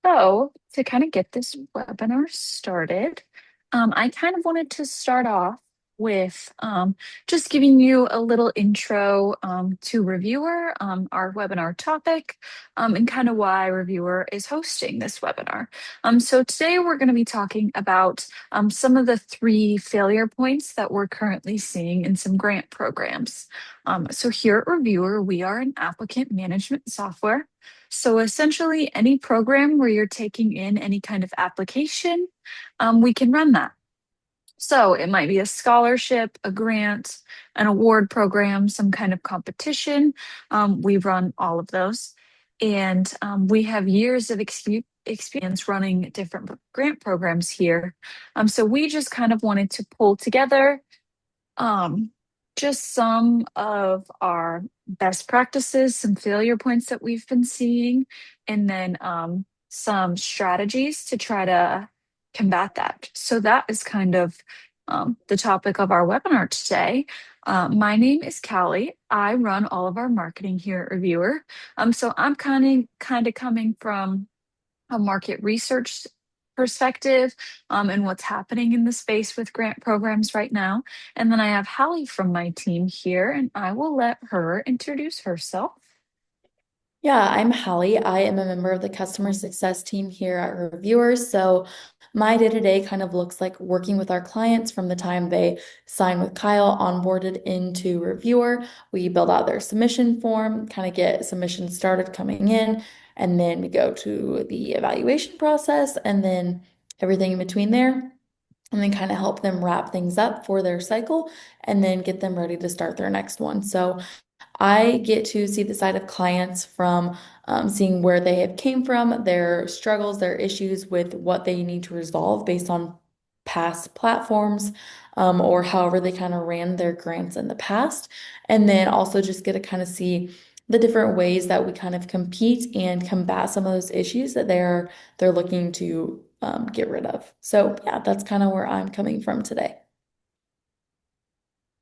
So, to kind of get this webinar started, I kind of wanted to start off with just giving you a little intro to Reviewer, our webinar topic, and kind of why Reviewer is hosting this webinar. So, today we're going to be talking about some of the three failure points that we're currently seeing in some grant programs. So, here at Reviewer, we are an applicant management software. So essentially, any program where you're taking in any kind of application, we can run that. So it might be a scholarship, a grant, an award program, some kind of competition. We run all of those. And we have years of experience running different grant programs here. So we just kind of wanted to pull together um, just some of our best practices, some failure points that we've been seeing, and then some strategies to try to combat that. So that is kind of the topic of our webinar today. My name is Callie. I run all of our marketing here at Reviewer. So I'm kind of coming from a market research perspective and what's happening in the space with grant programs right now. And then I have Hallie from my team here, and I will let her introduce herself. Yeah, I'm Hallie. I am a member of the customer success team here at Reviewers. So my day-to-day kind of looks like working with our clients from the time they sign with Kyle, onboarded into Reviewer. We build out their submission form, kind of get submissions started coming in, and then we go to the evaluation process and then everything in between there. And then kind of help them wrap things up for their cycle and then get them ready to start their next one. So I get to see the side of clients from seeing where they have came from, their struggles, their issues with what they need to resolve based on past platforms, or however they kind of ran their grants in the past. And then also just get to kind of see the different ways that we kind of compete and combat some of those issues that they're looking to get rid of. So yeah, that's kind of where I'm coming from today.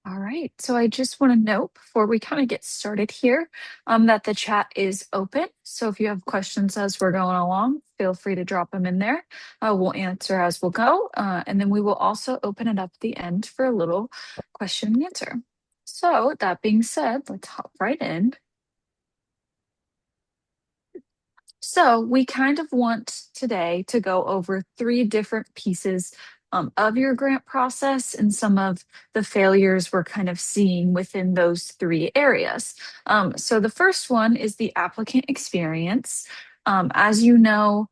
All right. So I just want to note before we kind of get started here that the chat is open. So if you have questions as we're going along, feel free to drop them in there. We'll answer as we'll go. And then we will also open it up at the end for a little question and answer. So that being said, let's hop right in. So we kind of want today to go over three different pieces of your grant process and some of the failures we're kind of seeing within those three areas. So the first one is the applicant experience. As you know,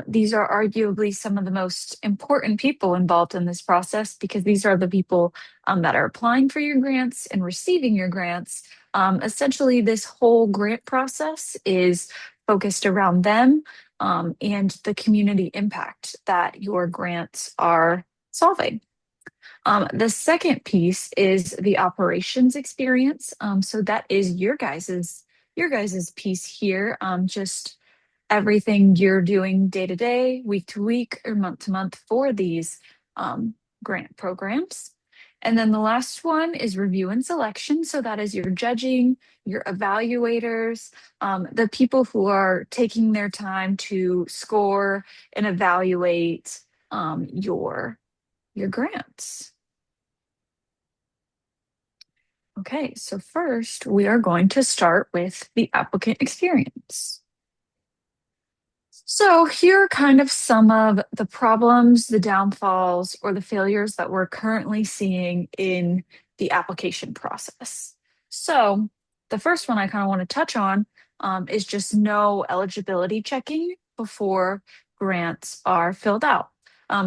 these are arguably some of the most important people involved in this process because these are the people that are applying for your grants and receiving your grants. Essentially, this whole grant process is focused around them and the community impact that your grants are solving. The second piece is the operations experience. So that is your guys's piece here. Just everything you're doing day to day, week to week, or month to month for these grant programs. And then the last one is review and selection. So that is your judging, your evaluators, the people who are taking their time to score and evaluate your grants. Okay, so first we are going to start with the applicant experience. So here are kind of some of the problems, the downfalls, or the failures that we're currently seeing in the application process. So the first one I kind of want to touch on is just no eligibility checking before grants are filled out.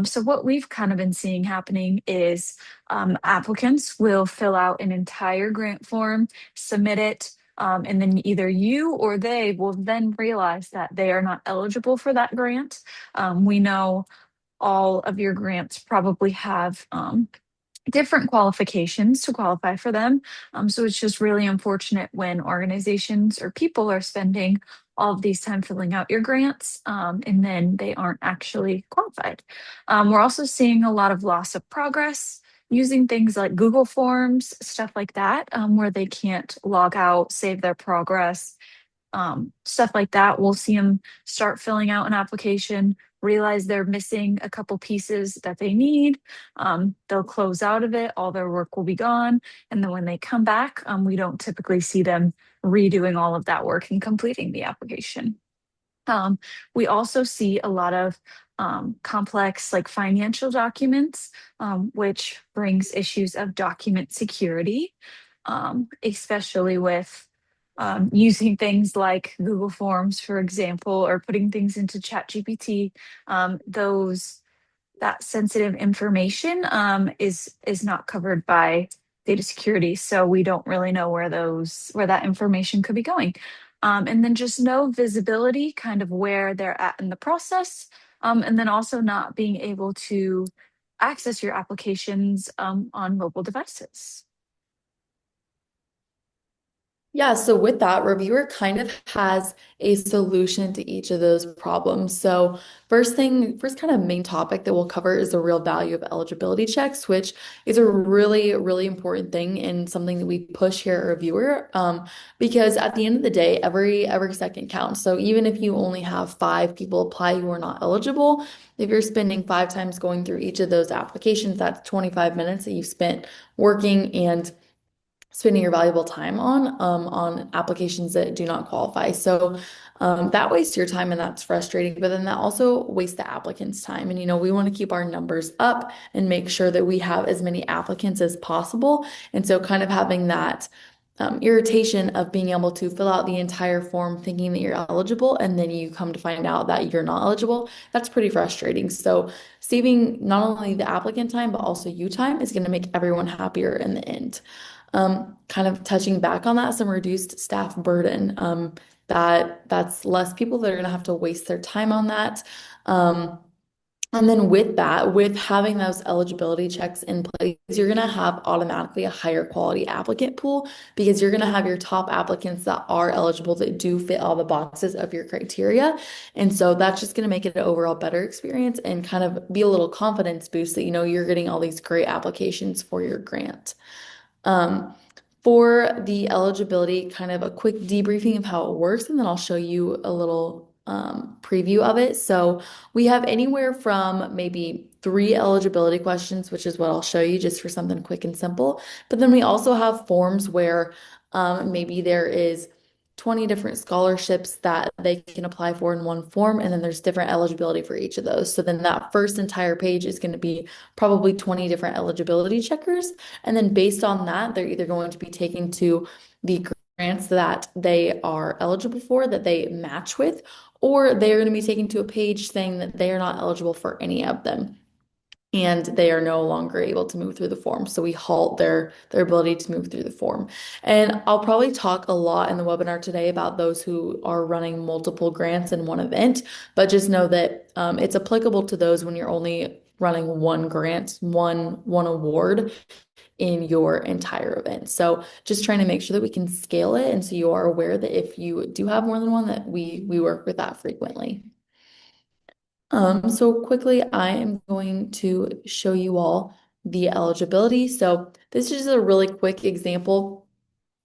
So what we've kind of been seeing happening is applicants will fill out an entire grant form, submit it, and then either you or they will then realize that they are not eligible for that grant. We know all of your grants probably have different qualifications to qualify for them. So it's just really unfortunate when organizations or people are spending all of these time filling out your grants and then they aren't actually qualified. We're also seeing a lot of loss of progress using things like Google Forms, stuff like that, where they can't log out, save their progress, stuff like that. We'll see them start filling out an application, realize they're missing a couple pieces that they need. They'll close out of it, all their work will be gone. And then when they come back, we don't typically see them redoing all of that work and completing the application. Um, we also see a lot of complex, like financial documents, which brings issues of document security, especially with using things like Google Forms, for example, or putting things into ChatGPT. Those that sensitive information is not covered by data security, so we don't really know where that information could be going. And then just no visibility, kind of where they're at in the process, and then also not being able to access your applications on mobile devices. Yeah, so with that, reviewer kind of has a solution to each of those problems. So first kind of main topic that we'll cover is the real value of eligibility checks, which is a really, really important thing and something that we push here at reviewer. Because at the end of the day, every second counts. So even if you only have 5 people apply who are not eligible, if you're spending 5 times going through each of those applications, that's 25 minutes that you've spent working and spending your valuable time on applications that do not qualify. So that wastes your time and that's frustrating. But then that also wastes the applicant's time. And we want to keep our numbers up and make sure that we have as many applicants as possible. And so kind of having that irritation of being able to fill out the entire form thinking that you're eligible and then you come to find out that you're not eligible, that's pretty frustrating. So saving not only the applicant time, but also you time is going to make everyone happier in the end. Kind of touching back on that, some reduced staff burden. That's less people that are going to have to waste their time on that. Um, and then with that, with having those eligibility checks in place, you're going to have automatically a higher quality applicant pool because you're going to have your top applicants that are eligible that do fit all the boxes of your criteria. And so that's just going to make it an overall better experience and kind of be a little confidence boost that you're getting all these great applications for your grant. Um, for the eligibility, kind of a quick debriefing of how it works, and then I'll show you a little preview of it. So we have anywhere from maybe 3 eligibility questions, which is what I'll show you just for something quick and simple. But then we also have forms where maybe there is 20 different scholarships that they can apply for in one form, and then there's different eligibility for each of those. So then that first entire page is going to be probably 20 different eligibility checkers. And then based on that, they're either going to be taken to the grants that they are eligible for, that they match with, or they're going to be taken to a page saying that they are not eligible for any of them. And they are no longer able to move through the form. So we halt their ability to move through the form. And I'll probably talk a lot in the webinar today about those who are running multiple grants in one event, but just know that it's applicable to those when you're only running one grant, one award in your entire event. So just trying to make sure that we can scale it. And so you are aware that if you do have more than one, that we work with that frequently. So quickly, I am going to show you all the eligibility. So this is a really quick example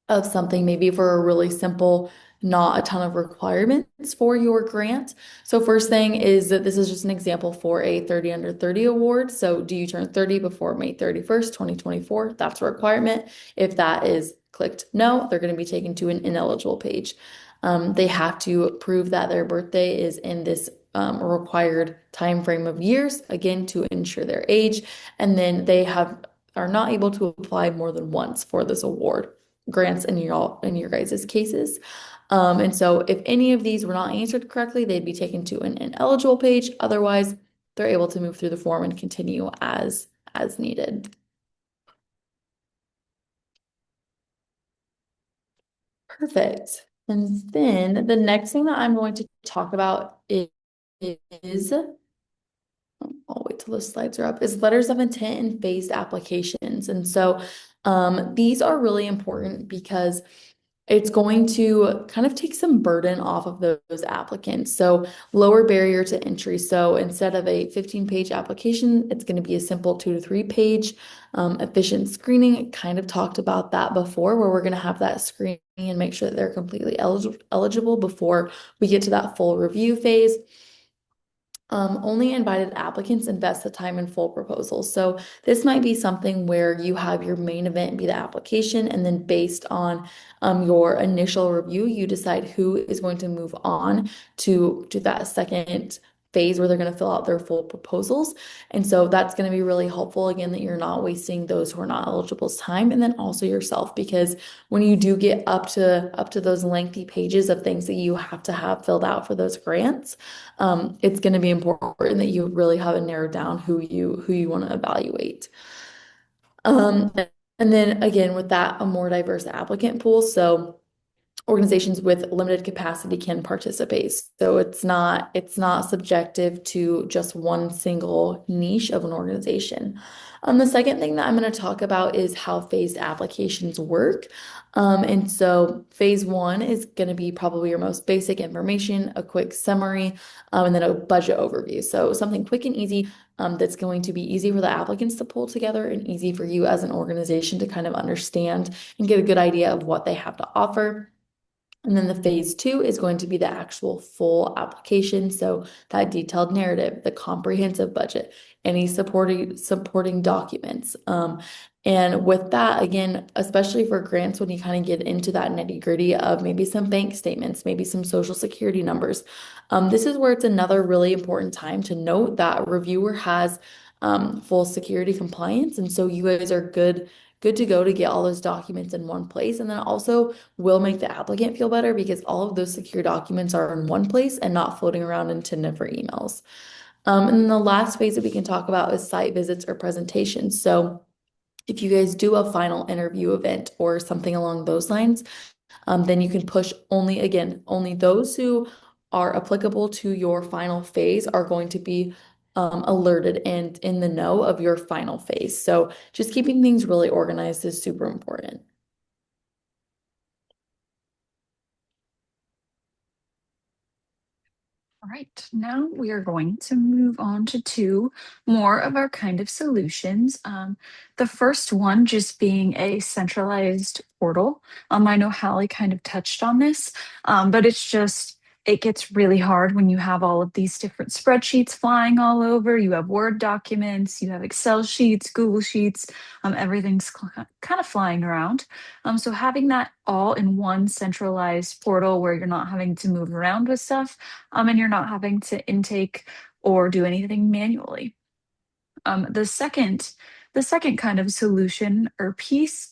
of something maybe for a really simple, not a ton of requirements for your grant. So first thing is that this is just an example for a 30 under 30 award. So do you turn 30 before May 31st, 2024? That's a requirement. If that is clicked no, they're going to be taken to an ineligible page. They have to prove that their birthday is in this required time frame of years, again, to ensure their age. And then they are not able to apply more than once for this award grants in your guys' cases. And so if any of these were not answered correctly, they'd be taken to an ineligible page. Otherwise, they're able to move through the form and continue as needed. Perfect. And then the next thing that I'm going to talk about is I'll wait till the slides are up, is letters of intent and phased applications. And so these are really important because It's going to kind of take some burden off of those applicants. So, lower barrier to entry. So, instead of a 15-page application, it's going to be a simple 2 to 3 page efficient screening. I kind of talked about that before, where we're going to have that screening and make sure that they're completely eligible before we get to that full review phase. Only invited applicants invest the time in full proposals. So this might be something where you have your main event be the application, and then based on your initial review, you decide who is going to move on to that second phase where they're going to fill out their full proposals. And so that's going to be really helpful again that you're not wasting those who are not eligible's time, and then also yourself, because when you do get up to those lengthy pages of things that you have to have filled out for those grants, it's going to be important that you really have it narrowed down who you want to evaluate. Um, and then again, with that, a more diverse applicant pool. So organizations with limited capacity can participate. So it's not subjective to just one single niche of an organization. The second thing that I'm going to talk about is how phased applications work. And so phase one is going to be probably your most basic information, a quick summary, and then a budget overview. So something quick and easy, that's going to be easy for the applicants to pull together and easy for you as an organization to kind of understand and get a good idea of what they have to offer. And then the phase two is going to be the actual full application. So that detailed narrative, the comprehensive budget, any supporting documents. And with that, again, especially for grants, when you kind of get into that nitty-gritty of maybe some bank statements, maybe some social security numbers, this is where it's another really important time to note that reviewer has full security compliance. And so you guys are good to go to get all those documents in one place. And then also will make the applicant feel better because all of those secure documents are in one place and not floating around in 10 different emails. And then the last phase that we can talk about is site visits or presentations. So if you guys do a final interview event or something along those lines, then you can push only, again, only those who are applicable to your final phase are going to be alerted and in the know of your final phase. So just keeping things really organized is super important. All right, now we are going to move on to two more of our kind of solutions. The first one just being a centralized portal. I know Hallie kind of touched on this, but it gets really hard when you have all of these different spreadsheets flying all over. You have Word documents, you have Excel sheets, Google Sheets, everything's kind of flying around. So having that all in one centralized portal where you're not having to move around with stuff, and you're not having to intake or do anything manually. The second kind of solution or piece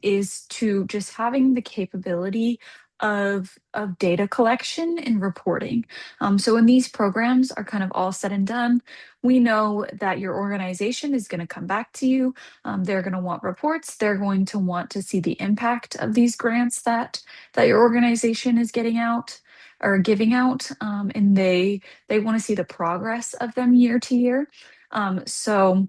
is to just having the capability of data collection and reporting. So when these programs are kind of all said and done, we know that your organization is going to come back to you. They're going to want reports. They're going to want to see the impact of these grants that your organization is getting out or giving out, and they want to see the progress of them year to year. So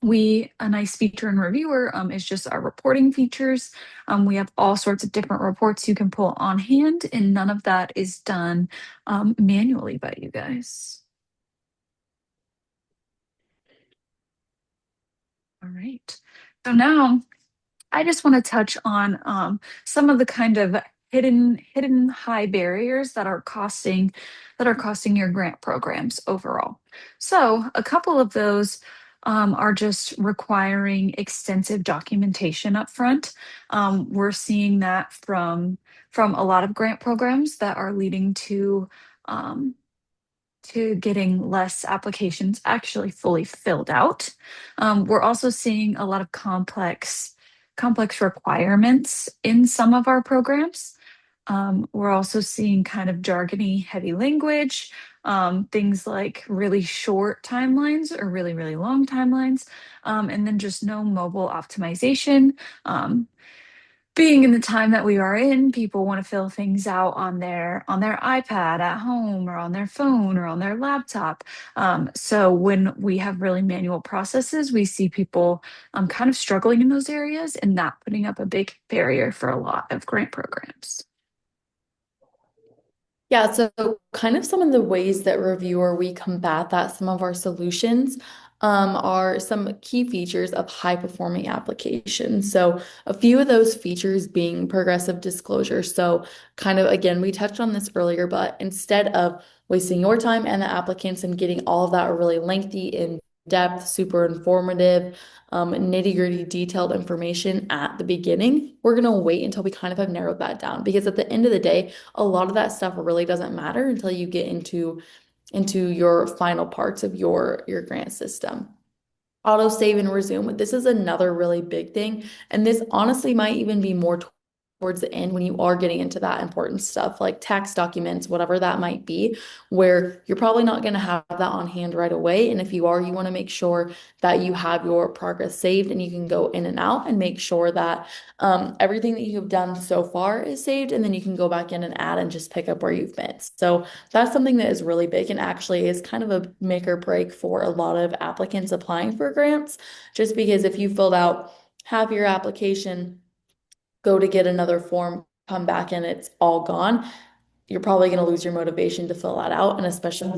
a nice feature in Reviewer is just our reporting features. We have all sorts of different reports you can pull on hand, and none of that is done manually by you guys. All right. So now I just want to touch on some of the kind of hidden high barriers that are costing your grant programs overall. So a couple of those are just requiring extensive documentation up front. We're seeing that from a lot of grant programs that are leading um, to getting less applications actually fully filled out. We're also seeing a lot of complex requirements in some of our programs. We're also seeing kind of jargony, heavy language, things like really short timelines or really, really long timelines, and then just no mobile optimization. Um, being in the time that we are in, people want to fill things out on their iPad at home or on their phone or on their laptop. So when we have really manual processes, we see people kind of struggling in those areas, and that putting up a big barrier for a lot of grant programs. Yeah, so kind of some of the ways that reviewer we combat that, some of our solutions are some key features of high performing applications. So a few of those features being progressive disclosure. So kind of again, we touched on this earlier, but instead of wasting your time and the applicants and getting all of that really lengthy, in depth, super informative, nitty-gritty, detailed information at the beginning, we're gonna wait until we kind of have narrowed that down because at the end of the day, a lot of that stuff really doesn't matter until you get into your final parts of your grant system. Auto save and resume. This is another really big thing. And this honestly might even be more towards the end when you are getting into that important stuff like tax documents, whatever that might be, where you're probably not going to have that on hand right away. And if you are, you want to make sure that you have your progress saved and you can go in and out and make sure that everything that you've done so far is saved. And then you can go back in and add and just pick up where you've been. So that's something that is really big and actually is kind of a make or break for a lot of applicants applying for grants, just because if you filled out half your application, go to get another form, come back and it's all gone, you're probably going to lose your motivation to fill that out, and especially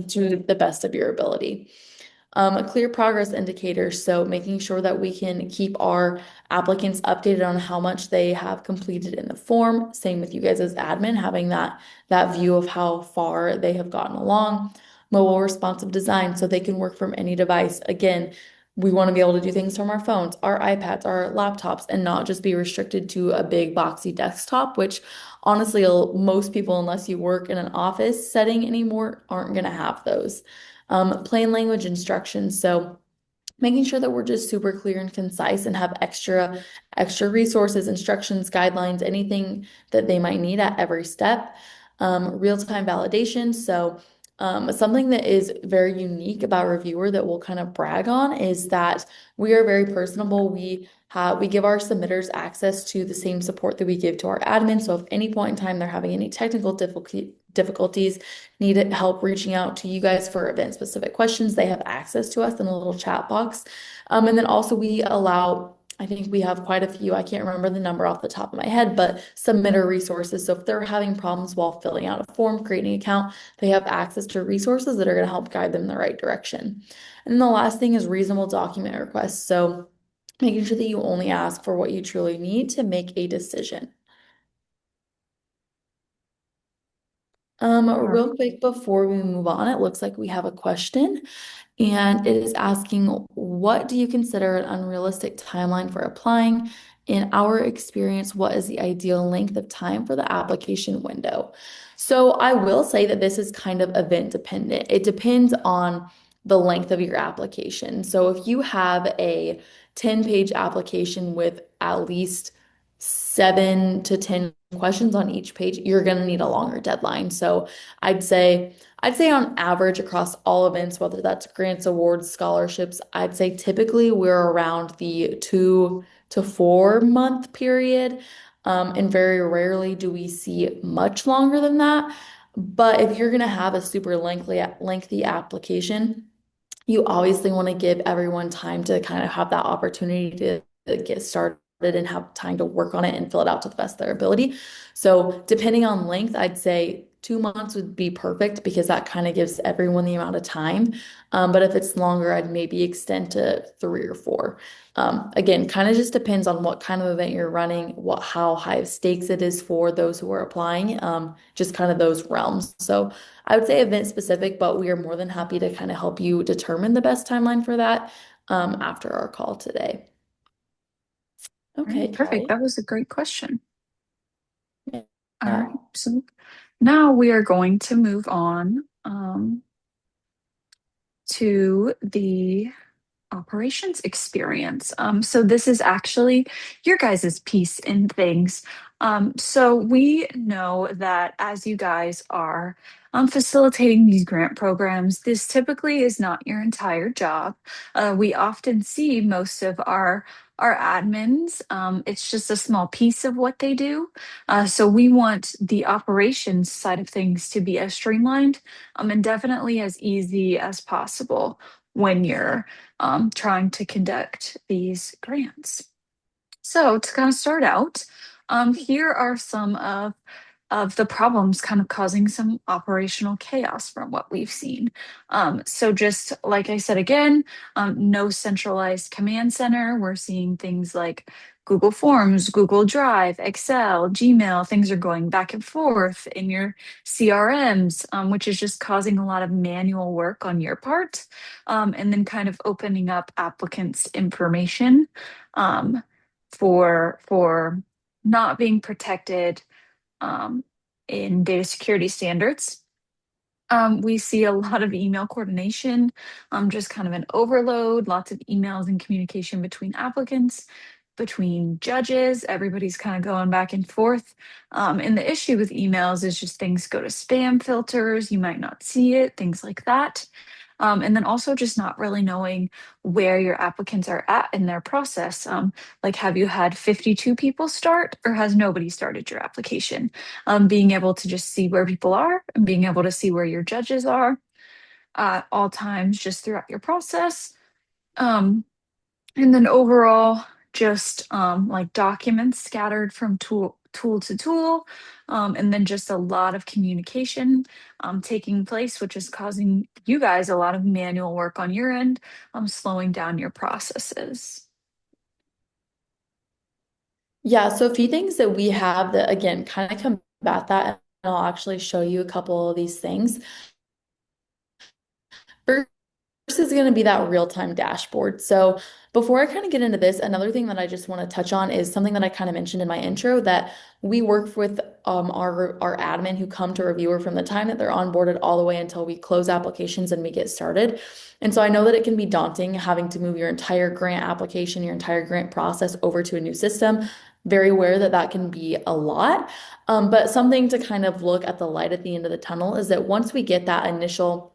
to the best of your ability. A clear progress indicator, so making sure that we can keep our applicants updated on how much they have completed in the form. Same with you guys as admin, having that view of how far they have gotten along. Mobile responsive design, so they can work from any device. Again, we want to be able to do things from our phones, our iPads, our laptops, and not just be restricted to a big boxy desktop, which honestly, most people, unless you work in an office setting anymore, aren't going to have those. Plain language instructions. So making sure that we're just super clear and concise and have extra resources, instructions, guidelines, anything that they might need at every step. Real-time validation. So something that is very unique about Reviewer that we'll kind of brag on is that we are very personable. We give our submitters access to the same support that we give to our admin. So if any point in time they're having any technical difficulties, need help reaching out to you guys for event specific questions, they have access to us in a little chat box. And then also we allow, I think we have quite a few, I can't remember the number off the top of my head, but submitter resources. So if they're having problems while filling out a form, creating an account, they have access to resources that are going to help guide them in the right direction. And then the last thing is reasonable document requests. So making sure that you only ask for what you truly need to make a decision. All right. Real quick before we move on, it looks like we have a question, and it is asking, what do you consider an unrealistic timeline for applying? In our experience, what is the ideal length of time for the application window? So I will say that this is kind of event dependent. It depends on the length of your application. So if you have a 10-page application with at least 7 to 10 questions on each page, you're going to need a longer deadline. So I'd say I'd say on average across all events, whether that's grants, awards, scholarships, I'd say typically we're around the 2 to 4 month period. And very rarely do we see much longer than that. But if you're going to have a super lengthy application, you obviously want to give everyone time to kind of have that opportunity to get started and have time to work on it and fill it out to the best of their ability. So, depending on length, I'd say 2 months would be perfect because that kind of gives everyone the amount of time. But if it's longer, I'd maybe extend to 3 or 4. Again, kind of just depends on what kind of event you're running, how high of stakes it is for those who are applying, just kind of those realms. So I would say event specific, but we are more than happy to kind of help you determine the best timeline for that after our call today. All right, Okay, perfect. Callie. That was a great question. All right. Yeah. So now we are going to move on to the operations experience. So this is actually your guys' piece in things. So we know that as you guys are facilitating these grant programs, this typically is not your entire job. We often see most of our admins, it's just a small piece of what they do. So we want the operations side of things to be as streamlined and definitely as easy as possible when you're trying to conduct these grants. So to kind of start out, here are some of the problems kind of causing some operational chaos from what we've seen. So just like I said again, no centralized command center. We're seeing things like Google Forms, Google Drive, Excel, Gmail. Things are going back and forth in your CRMs, which is just causing a lot of manual work on your part, and then kind of opening up applicants' information. Um, for not being protected um, in data security standards. We see a lot of email coordination, just kind of an overload, lots of emails and communication between applicants, between judges. Everybody's kind of going back and forth. And the issue with emails is just things go to spam filters. You might not see it, things like that. And then also just not really knowing where your applicants are at in their process. Like, have you had 52 people start or has nobody started your application? Being able to just see where people are and being able to see where your judges are at all times just throughout your process. Um, and then overall, just like documents scattered from tool to tool, and then just a lot of communication taking place, which is causing you guys a lot of manual work on your end, slowing down your processes. Yeah, so a few things that we have that again kind of combat that, and I'll actually show you a couple of these things. First is going to be that real-time dashboard. So before I kind of get into this, another thing that I just want to touch on is something that I kind of mentioned in my intro that we work with our admin who come to reviewer from the time that they're onboarded all the way until we close applications and we get started. And so I know that it can be daunting having to move your entire grant application, your entire grant process over to a new system. Very aware that that can be a lot. But something to kind of look at the light at the end of the tunnel is that once we get that initial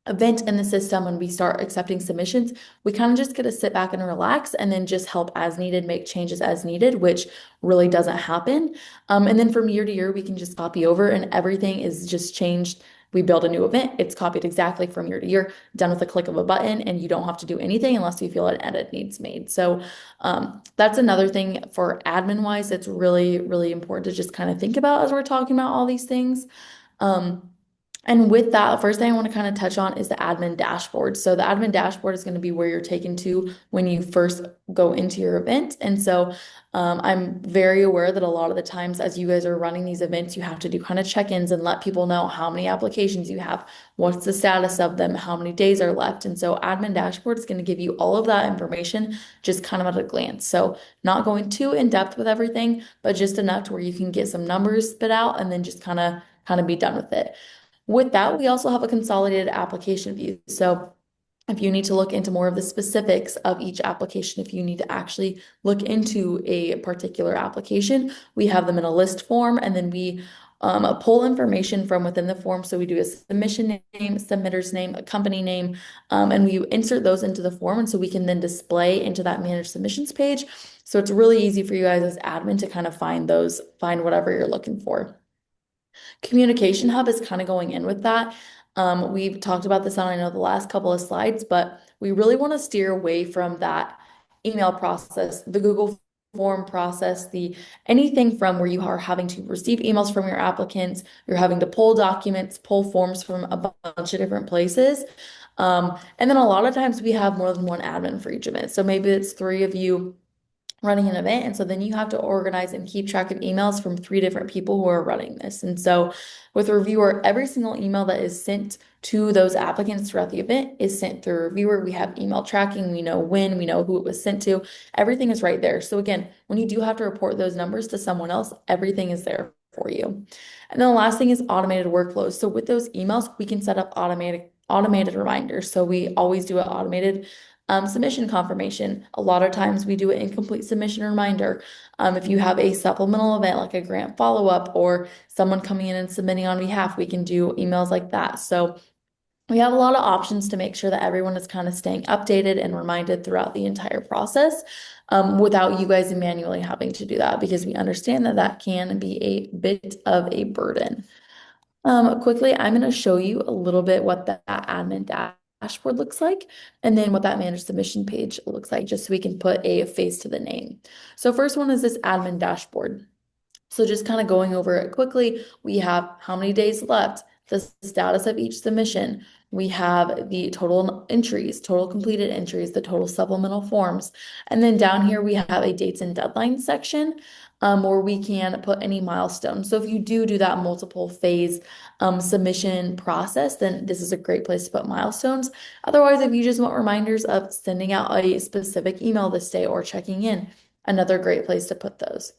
event in the system and we start accepting submissions, we kind of just get to sit back and relax and then just help as needed, make changes as needed, which really doesn't happen. And then from year to year, we can just copy over and everything is just changed. We build a new event, it's copied exactly from year to year, done with a click of a button, and you don't have to do anything unless you feel an edit needs made. So that's another thing for admin wise that's really, really important to just kind of think about as we're talking about all these things. Um, and with that, first thing I want to kind of touch on is the admin dashboard. So the admin dashboard is going to be where you're taken to when you first go into your event. And so I'm very aware that a lot of the times as you guys are running these events, you have to do kind of check-ins and let people know how many applications you have, what's the status of them, how many days are left. And so admin dashboard is going to give you all of that information just kind of at a glance. So not going too in depth with everything, but just enough to where you can get some numbers spit out and then just kind of be done with it. With that, we also have a consolidated application view. So if you need to look into more of the specifics of each application, if you need to actually look into a particular application, we have them in a list form and then we pull information from within the form. So we do a submission name, submitter's name, a company name, and we insert those into the form. And so we can then display into that manage submissions page. So it's really easy for you guys as admin to kind of find those, find whatever you're looking for. Communication Hub is kind of going in with that. We've talked about this on, I know, the last couple of slides, but we really want to steer away from that email process, the Google form process, the anything from where you are having to receive emails from your applicants, you're having to pull documents, pull forms from a bunch of different places. And then a lot of times we have more than one admin for each event. So maybe it's three of you running an event. And so then you have to organize and keep track of emails from three different people who are running this. And so with Reviewer, every single email that is sent to those applicants throughout the event is sent through Reviewer. We have email tracking. We know when, we know who it was sent to. Everything is right there. So again, when you do have to report those numbers to someone else, everything is there for you. And then the last thing is automated workflows. So with those emails, we can set up automated reminders. So we always do an automated submission confirmation. A lot of times we do an incomplete submission reminder. If you have a supplemental event like a grant follow-up or someone coming in and submitting on behalf, we can do emails like that. So We have a lot of options to make sure that everyone is kind of staying updated and reminded throughout the entire process, without you guys manually having to do that because we understand that that can be a bit of a burden. Quickly, I'm going to show you a little bit what that admin dashboard looks like, and then what that managed submission page looks like, just so we can put a face to the name. So first one is this admin dashboard. So just kind of going over it quickly, we have how many days left, the status of each submission. We have the total entries, total completed entries, the total supplemental forms. And then down here, we have a dates and deadlines section, where we can put any milestones. So if you do that multiple phase submission process, then this is a great place to put milestones. Otherwise, if you just want reminders of sending out a specific email this day or checking in, another great place to put those.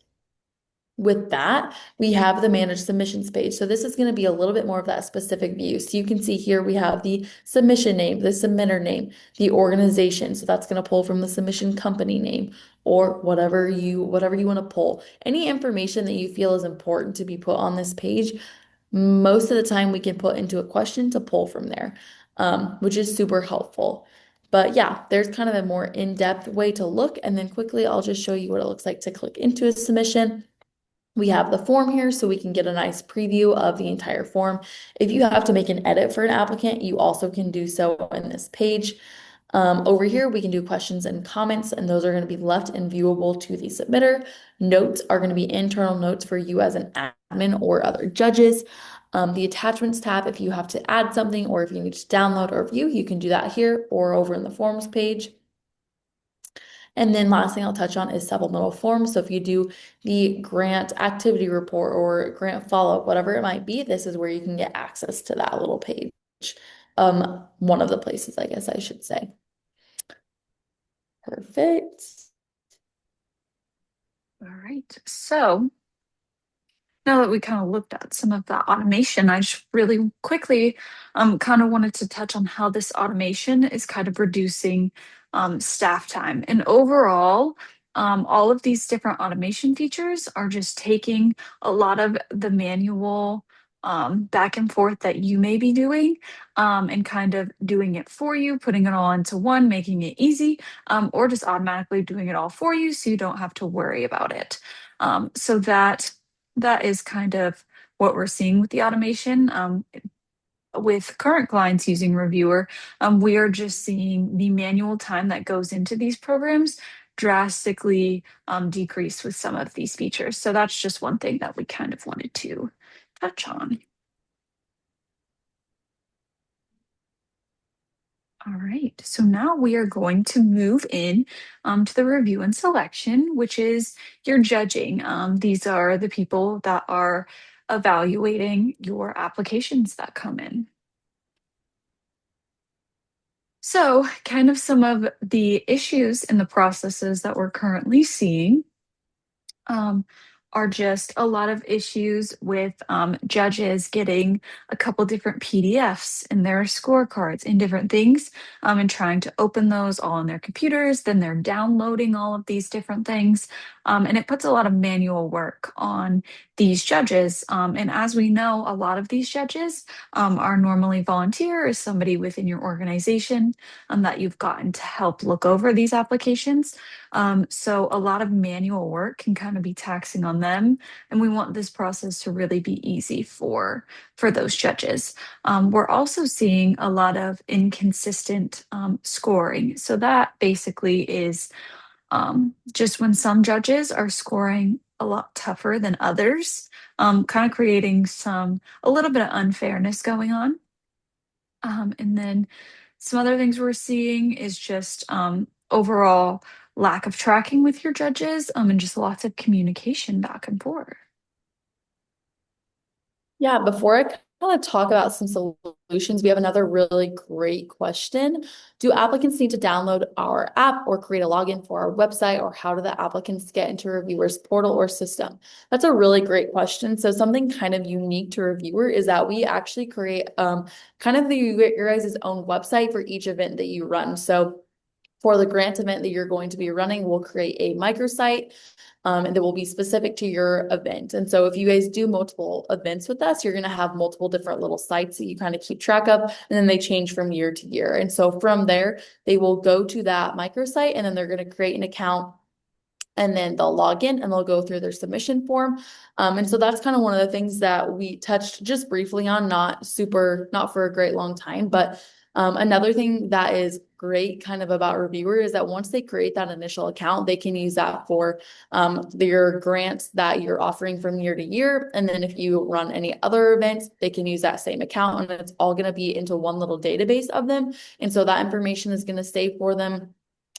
With that, we have the manage submissions page. So this is going to be a little bit more of that specific view. So you can see here we have the submission name, the submitter name, the organization. So that's going to pull from the submission company name or whatever you want to pull. Any information that you feel is important to be put on this page, most of the time we can put into a question to pull from there, which is super helpful. But yeah, there's kind of a more in-depth way to look. And then quickly, I'll just show you what it looks like to click into a submission. We have the form here so we can get a nice preview of the entire form. If you have to make an edit for an applicant, you also can do so in this page. Over here, we can do questions and comments, and those are going to be left and viewable to the submitter. Notes are going to be internal notes for you as an admin or other judges. The attachments tab, if you have to add something or if you need to download or view, you can do that here or over in the forms page. And then last thing I'll touch on is supplemental forms. So if you do the grant activity report or grant follow-up, whatever it might be, this is where you can get access to that little page. One of the places, I guess I should say. Perfect. All right. So now that we kind of looked at some of that automation, I just really quickly kind of wanted to touch on how this automation is kind of reducing staff time. And overall, all of these different automation features are just taking a lot of the manual back and forth that you may be doing, and kind of doing it for you, putting it all into one, making it easy, or just automatically doing it all for you so you don't have to worry about it. So that is kind of what we're seeing with the automation. With current clients using Reviewer, we are just seeing the manual time that goes into these programs drastically decrease with some of these features. So that's just one thing that we kind of wanted to touch on. All right, so now we are going to move in to the review and selection, which is your judging. These are the people that are evaluating your applications that come in. So, kind of some of the issues in the processes that we're currently seeing um, are just a lot of issues with judges getting a couple different PDFs in their scorecards and different things, and trying to open those all on their computers. Then they're downloading all of these different things. And it puts a lot of manual work on these judges. And as we know, a lot of these judges are normally volunteer or somebody within your organization that you've gotten to help look over these applications. So a lot of manual work can kind of be taxing on them, and we want this process to really be easy for those judges. We're also seeing a lot of inconsistent scoring. So that basically is just when some judges are scoring a lot tougher than others, kind of creating a little bit of unfairness going on. And then some other things we're seeing is just overall lack of tracking with your judges, and just lots of communication back and forth. Yeah, before I kind of talk about some solutions, we have another really great question. Do applicants need to download our app or create a login for our website, or how do the applicants get into Reviewer's portal or system? That's a really great question. So something kind of unique to Reviewer is that we actually create kind of your guys' own website for each event that you run. So For the grant event that you're going to be running, we'll create a microsite and that will be specific to your event. And so if you guys do multiple events with us, you're going to have multiple different little sites that you kind of keep track of, and then they change from year to year. And so from there, they will go to that microsite and then they're going to create an account and then they'll log in and they'll go through their submission form. And so that's kind of one of the things that we touched just briefly on, not for a great long time, but another thing that is great kind of about Reviewer is that once they create that initial account, they can use that for your grants that you're offering from year to year. And then if you run any other events, they can use that same account and it's all going to be into one little database of them. And so that information is going to stay for them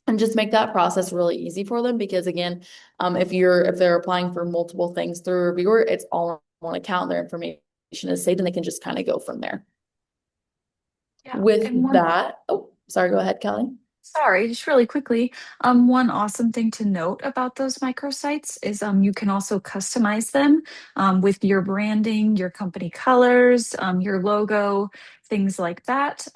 and just make that process really easy for them because again, if they're applying for multiple things through a reviewer, it's all on one account, their information is saved and they can just kind of go from there. Yeah. And With one that, oh, sorry, go ahead, Kelly. Sorry, just really quickly. One awesome thing to note about those microsites is you can also customize them with your branding, your company colors, your logo, things like that.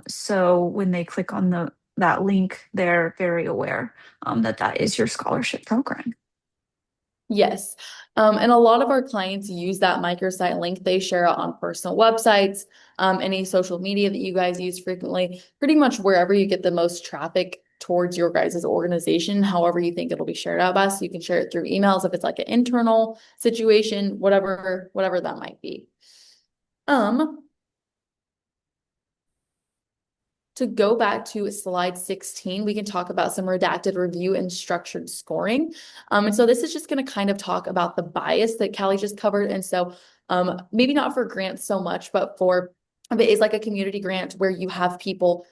So when they click on that link, they're very aware that that is your scholarship program. Yes. And a lot of our clients use that microsite link. They share it on personal websites, any social media that you guys use frequently, pretty much wherever you get the most traffic towards your guys' organization, however you think it'll be shared out best. You can share it through emails if it's like an internal situation, whatever that might be. Um, To go back to slide 16, we can talk about some redacted review and structured scoring. And so this is just going to kind of talk about the bias that Callie just covered. And so maybe not for grants so much, but for if it is like a community grant where you have people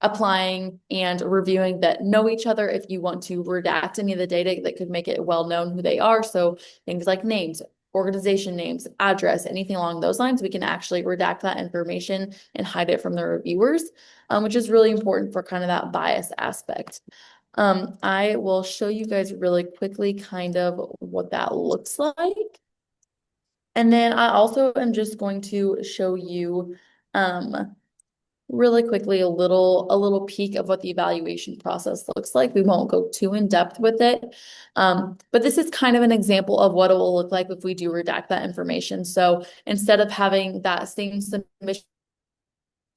applying and reviewing that know each other. If you want to redact any of the data that could make it well known who they are. So things like names, organization names, address, anything along those lines, we can actually redact that information and hide it from the reviewers, which is really important for kind of that bias aspect. I will show you guys really quickly kind of what that looks like. And then I also am just going to show you really quickly a little peek of what the evaluation process looks like. We won't go too in depth with it. But this is kind of an example of what it will look like if we do redact that information. So instead of having that same submission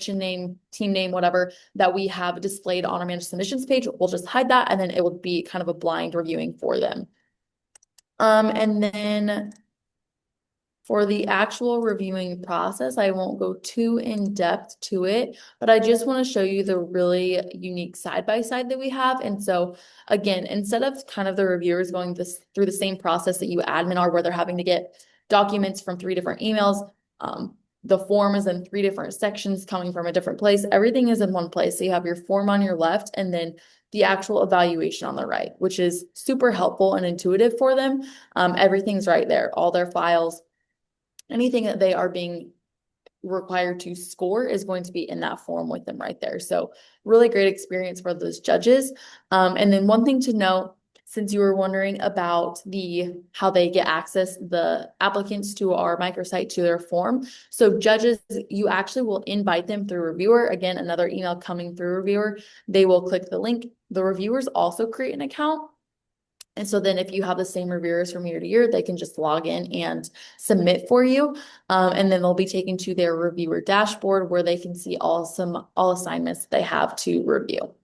name, team name, whatever, that we have displayed on our managed submissions page, we'll just hide that and then it will be kind of a blind reviewing for them. And then for the actual reviewing process, I won't go too in depth to it, but I just want to show you the really unique side-by-side that we have. And so again, instead of kind of the reviewers going through the same process that you admin are, where they're having to get documents from 3 different emails, the form is in 3 different sections coming from a different place. Everything is in one place. So you have your form on your left and then the actual evaluation on the right, which is super helpful and intuitive for them. Everything's right there, all their files. Anything that they are being required to score is going to be in that form with them right there. So really great experience for those judges. And then one thing to note, since you were wondering about how they get access, the applicants to our microsite to their form. So judges, you actually will invite them through reviewer. Again, another email coming through reviewer. They will click the link. The reviewers also create an account. And so then if you have the same reviewers from year to year, they can just log in and submit for you. And then they'll be taken to their reviewer dashboard where they can see all assignments they have to review.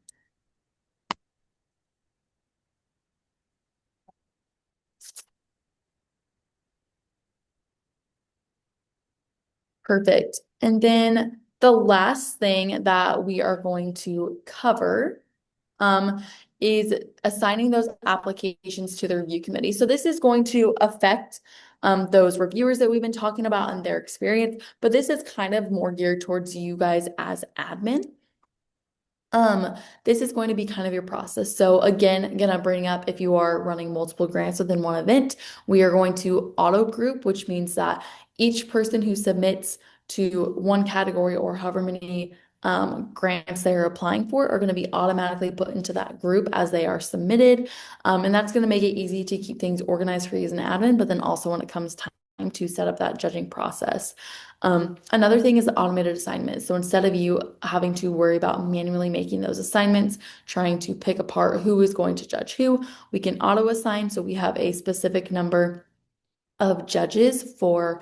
Perfect. And then the last thing that we are going to cover is assigning those applications to the review committee. So this is going to affect those reviewers that we've been talking about and their experience, but this is kind of more geared towards you guys as admin. This is going to be kind of your process. So again, gonna bring up if you are running multiple grants within one event, we are going to auto group, which means that each person who submits to one category or however many grants they are applying for are going to be automatically put into that group as they are submitted. And that's going to make it easy to keep things organized for you as an admin, but then also when it comes time to set up that judging process. Another thing is the automated assignments. So instead of you having to worry about manually making those assignments, trying to pick apart who is going to judge who, we can auto assign. So we have a specific number of judges for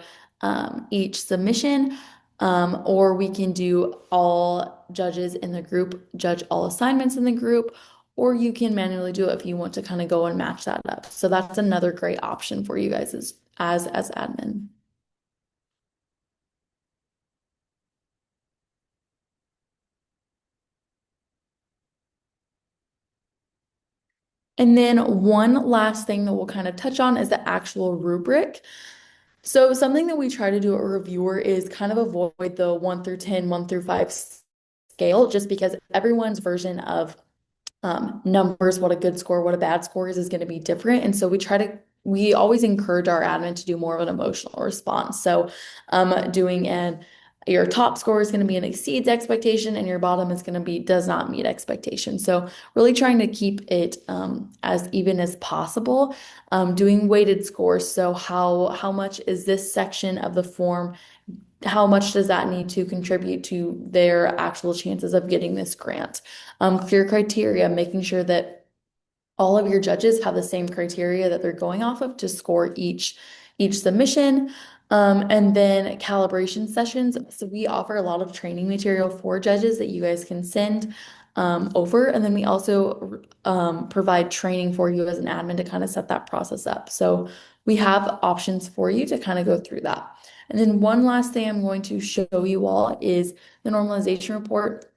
each submission, or we can do all judges in the group, judge all assignments in the group, or you can manually do it if you want to kind of go and match that up. So that's another great option for you guys as admin. And then one last thing that we'll kind of touch on is the actual rubric. So something that we try to do at Reviewer is kind of avoid the 1 through 10, 1 through 5 scale, just because everyone's version of numbers, what a good score, what a bad score is going to be different. And so we always encourage our admin to do more of an emotional response. So doing your top score is going to be an exceeds expectation and your bottom is going to be does not meet expectation. So really trying to keep it as even as possible. Doing weighted scores. So how much is this section of the form, how much does that need to contribute to their actual chances of getting this grant? Clear criteria, making sure that all of your judges have the same criteria that they're going off of to score each submission. And then calibration sessions. So we offer a lot of training material for judges that you guys can send over. And then we also provide training for you as an admin to kind of set that process up. So we have options for you to kind of go through that. And then one last thing I'm going to show you all is the normalization report,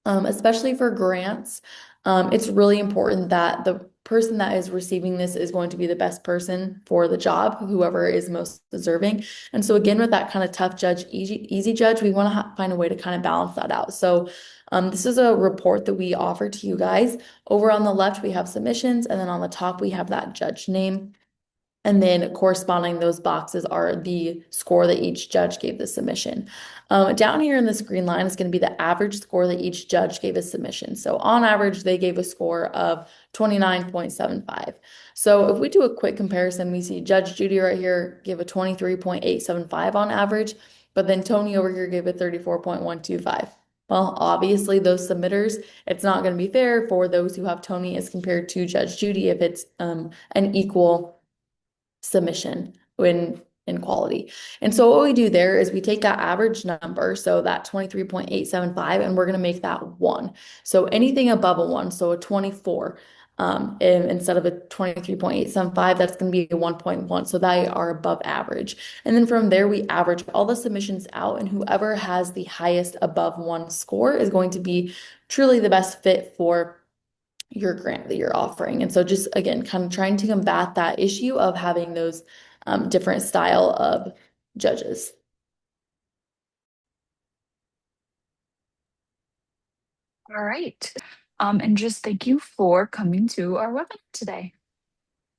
especially for grants. It's really important that the person that is receiving this is going to be the best person for the job, whoever is most deserving. And so again, with that kind of tough judge, easy judge, we want to find a way to kind of balance that out. So this is a report that we offer to you guys. Over on the left, we have submissions, and then on the top, we have that judge name. And then corresponding those boxes are the score that each judge gave the submission. Down here in this green line is going to be the average score that each judge gave a submission. So on average, they gave a score of 29.75. So if we do a quick comparison, we see Judge Judy right here gave a 23.875 on average, but then Tony over here gave a 34.125. Well, obviously those submitters, it's not going to be fair for those who have Tony as compared to Judge Judy if it's an equal submission in quality. And so what we do there is we take that average number, so that 23.875, and we're going to make that 1. So anything above a 1, so a 24, instead of a 23.875, that's going to be a 1.1. So they are above average. And then from there, we average all the submissions out, and whoever has the highest above 1 score is going to be truly the best fit for your grant that you're offering. And so just again, kind of trying to combat that issue of having those different style of judges. All right. And just thank you for coming to our webinar today.